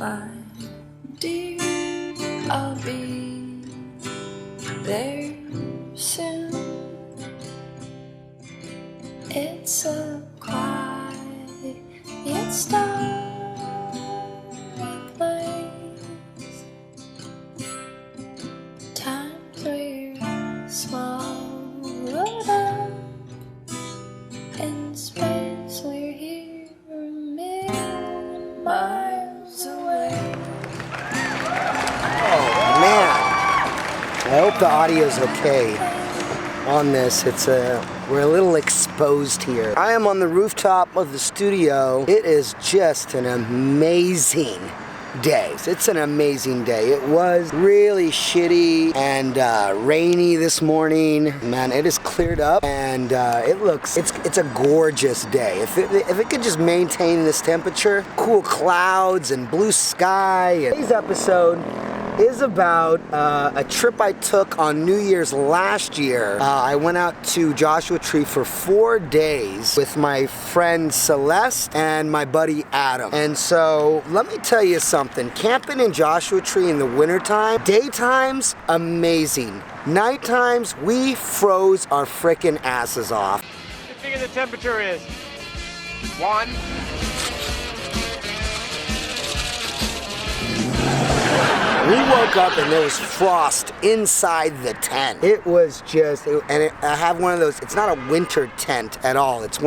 my dear, I'll be there soon. It's a quiet, starry place. Times we're swallowed up in space. We're here a million miles away. Oh man, I hope the audio's okay on this. We're a little exposed here. I am on the rooftop of the studio. It is just an amazing day. It's an amazing day. It was really shitty and rainy this morning. Man, it is cleared up and it's a gorgeous day. If it could just maintain this temperature, cool clouds and blue sky. Today's episode is about a trip I took on New Year's last year. I went out to Joshua Tree for 4 days with my friend Celeste and my buddy Adam. And so let me tell you something, camping in Joshua Tree in the wintertime, daytimes, amazing. Night times, we froze our frickin' asses off. What do you figure the temperature is? 1. We woke up and there was frost inside the tent. It was just, I have one of those. It's not a winter tent at all. It's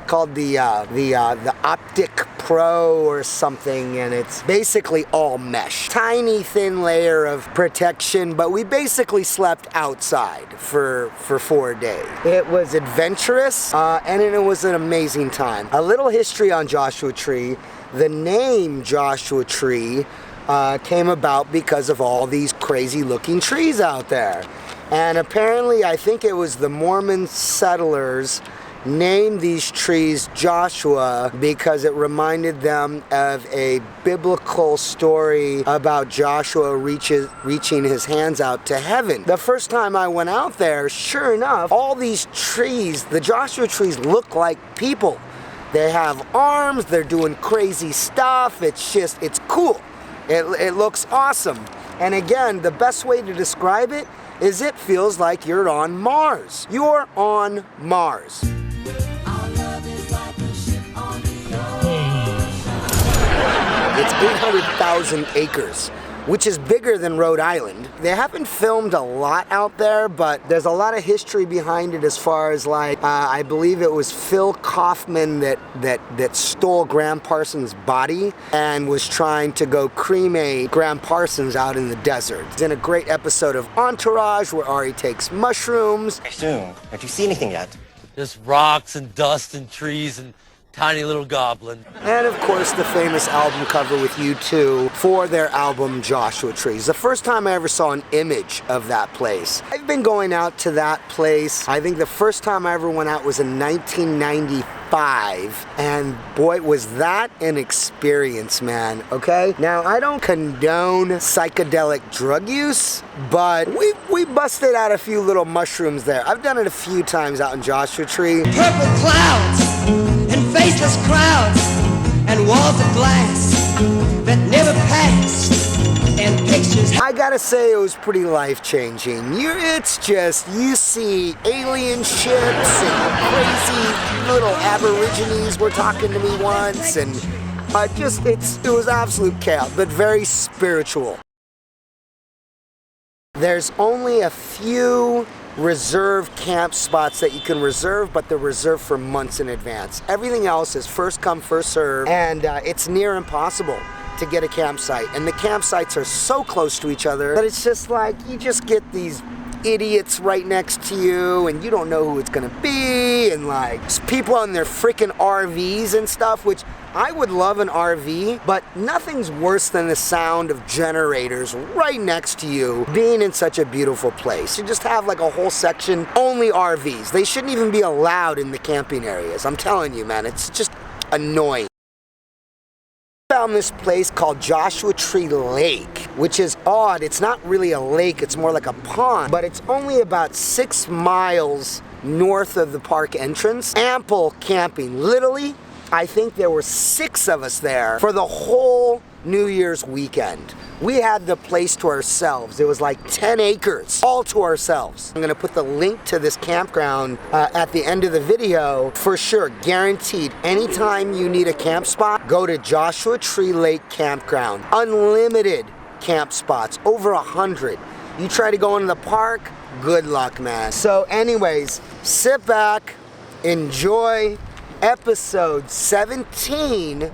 called the Optic Pro or something, and it's basically all mesh. Tiny thin layer of protection, but we basically slept outside for 4 days. It was adventurous, and it was an amazing time. A little history on Joshua Tree. The name Joshua Tree came about because of all these crazy looking trees out there. And apparently, I think it was the Mormon settlers named these trees Joshua because it reminded them of a biblical story about Joshua reaching his hands out to heaven. The first time I went out there, sure enough, all these trees, the Joshua trees, look like people. They have arms, they're doing crazy stuff. It's cool. It looks awesome. And again, the best way to describe it is it feels like you're on Mars. You're on Mars. It's 800,000 acres, which is bigger than Rhode Island. They haven't filmed a lot out there, but there's a lot of history behind it as far as I believe it was Phil Kaufman that stole Graham Parsons' body and was trying to go cremate Graham Parsons out in the desert. It's in a great episode of Entourage where Ari takes mushrooms. I assume. Have you seen anything yet? Just rocks and dust and trees and tiny little goblin. And of course the famous album cover with U2 for their album Joshua Trees. The first time I ever saw an image of that place. I've been going out to that place. I think the first time I ever went out was in 1995. And boy, was that an experience, man, okay? Now, I don't condone psychedelic drug use, but we busted out a few little mushrooms there. I've done it a few times out in Joshua Tree. Purple clouds and faceless crowds and walls of glass that never passed and pictures. I gotta say it was pretty life-changing. It's just, you see alien ships and crazy little aborigines were talking to me once, and it was absolute chaos, but very spiritual. There's only a few reserved camp spots that you can reserve, but they're reserved for months in advance. Everything else is first come, first serve, and it's near impossible to get a campsite. And the campsites are so close to each other that it's just like, you just get these idiots right next to you and you don't know who it's gonna be, and like people on their freaking RVs and stuff, which I would love an RV, but nothing's worse than the sound of generators right next to you being in such a beautiful place. You just have like a whole section only RVs. They shouldn't even be allowed in the camping areas. I'm telling you, man, it's just annoying. Found this place called Joshua Tree Lake, which is odd. It's not really a lake, it's more like a pond, but it's only about 6 miles north of the park entrance. Ample camping. Literally, I think there were 6 of us there for the whole New Year's weekend. We had the place to ourselves. It was like 10 acres, all to ourselves. I'm gonna put the link to this campground at the end of the video for sure, guaranteed. Anytime you need a camp spot, go to Joshua Tree Lake Campground. Unlimited camp spots, over 100. You try to go into the park, good luck, man. So anyways, sit back, enjoy episode 17.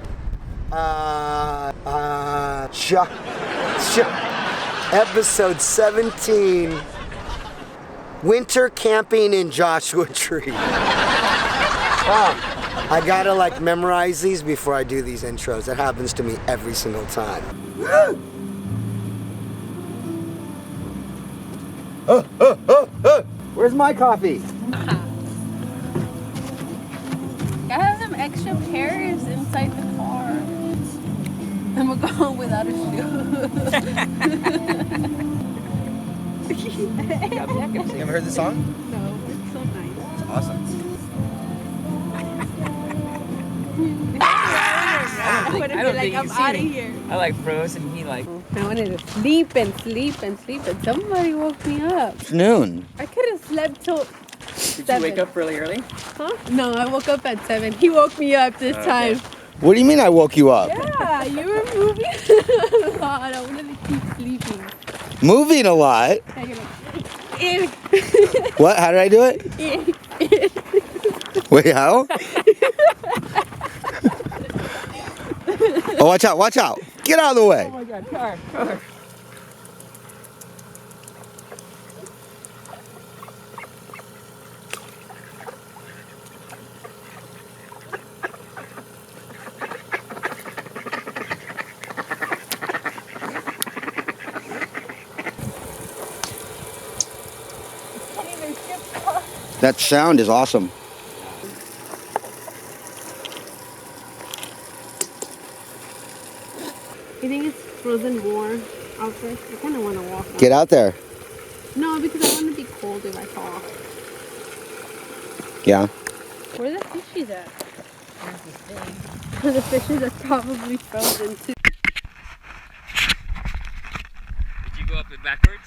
Episode 17, winter camping in Joshua Tree. I gotta like memorize these before I do these intros. That happens to me every single time. Where's my coffee? I have some extra pears inside the car. I'm gonna go home without a shoe. You ever heard this song? No, it's so nice. It's awesome. I don't think I'm out of here. I like froze and he like. I wanted to sleep and sleep and sleep, and somebody woke me up. It's noon. I could have slept till Did 7. you wake up really early? Huh? No, I woke up at 7. He woke me up this time. What do you mean I woke you up? Yeah, you were moving a lot. I wanted to keep sleeping. Moving a lot. I go like, What? How did I do it? Wait, how? Oh, watch out, watch out. Get out of the way. Oh my god, car. That sound is awesome. You think it's frozen more out there? I kind of want to walk out. Get out there. No, because I want to be cold if I fall. Yeah. Where are the fishies at? The fishes are probably frozen too. Did you go up it backwards?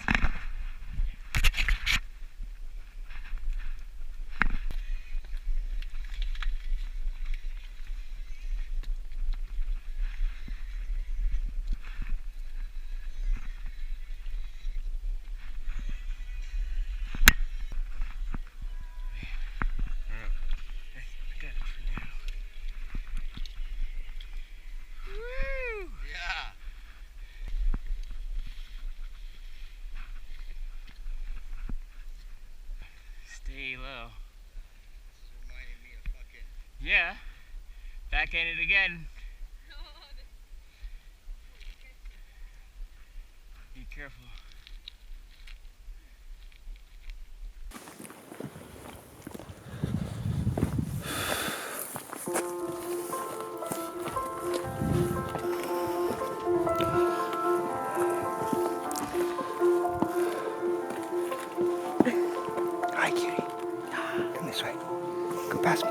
Stay low. Yeah. Back at it again. Be careful. Hi, cutie. Come this way. Go past me.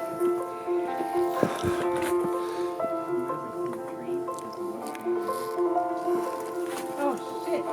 Oh shit.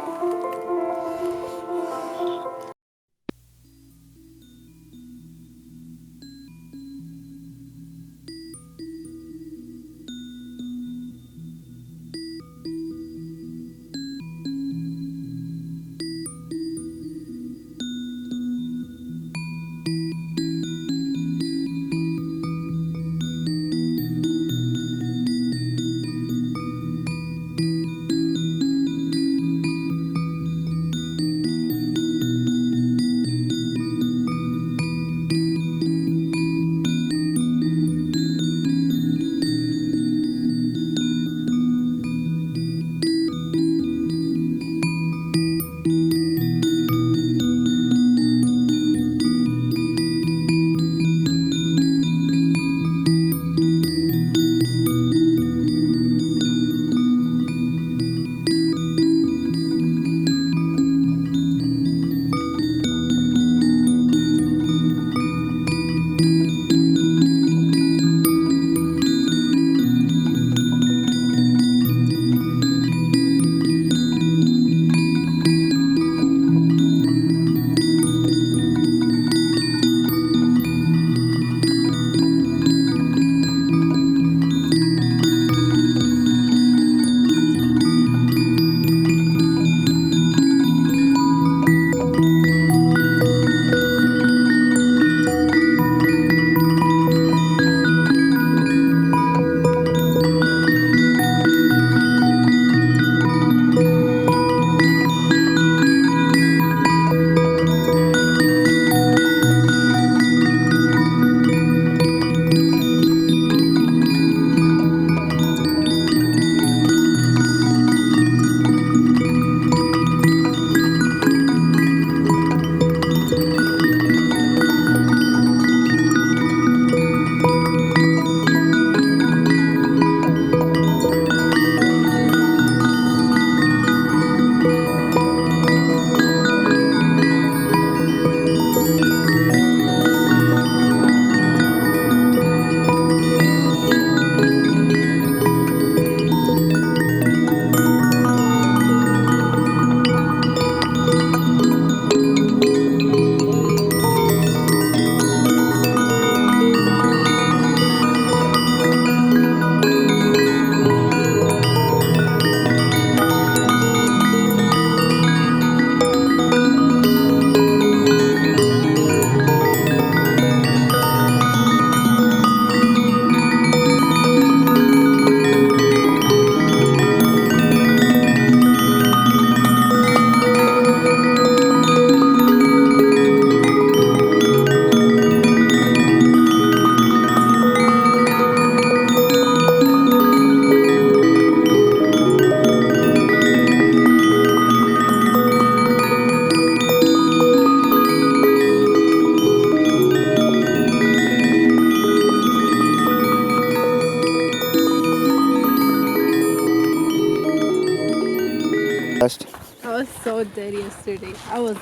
so dead yesterday. I was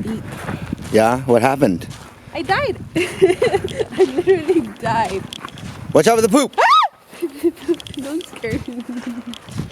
beat. Yeah, what happened? I died. I literally died. Watch out for the poop. Don't scare me.